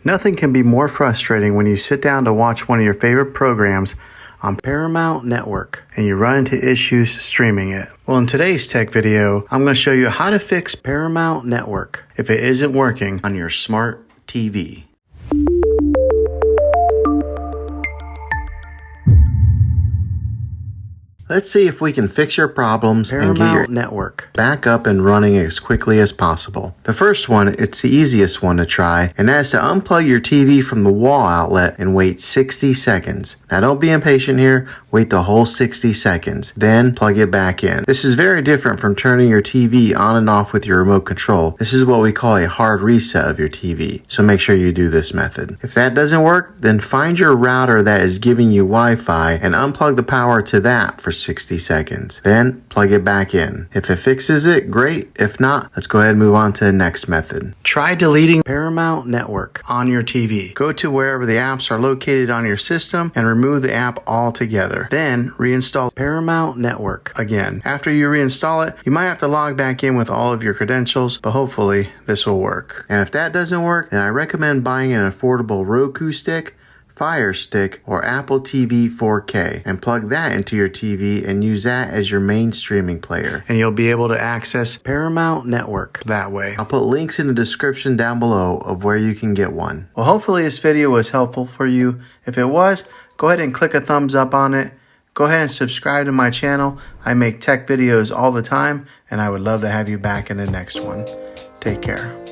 Nothing can be more frustrating when you sit down to watch one of your favorite programs on Paramount Network and you run into issues streaming it. Well, in today's tech video, I'm going to show you how to fix Paramount Network if it isn't working on your smart TV. Let's see if we can fix your problems and get your network back up and running as quickly as possible. The first one, it's the easiest one to try, and that's to unplug your TV from the wall outlet and wait 60 seconds. Now don't be impatient here, wait the whole 60 seconds, then plug it back in. This is very different from turning your TV on and off with your remote control. This is what we call a hard reset of your TV, so make sure you do this method. If that doesn't work, then find your router that is giving you Wi-Fi and unplug the power to that for 60 seconds. Then plug it back in. If it fixes it, great. If not, let's go ahead and move on to the next method. Try deleting Paramount Network on your TV. Go to wherever the apps are located on your system and remove the app altogether. Then reinstall Paramount Network again. After you reinstall it, you might have to log back in with all of your credentials, but hopefully this will work. And if that doesn't work, then I recommend buying an affordable Roku stick, Fire Stick, or Apple TV 4K and plug that into your TV and use that as your main streaming player. And you'll be able to access Paramount Network that way. I'll put links in the description down below of where you can get one. Well, hopefully this video was helpful for you. If it was, go ahead and click a thumbs up on it. Go ahead and subscribe to my channel. I make tech videos all the time, and I would love to have you back in the next one. Take care.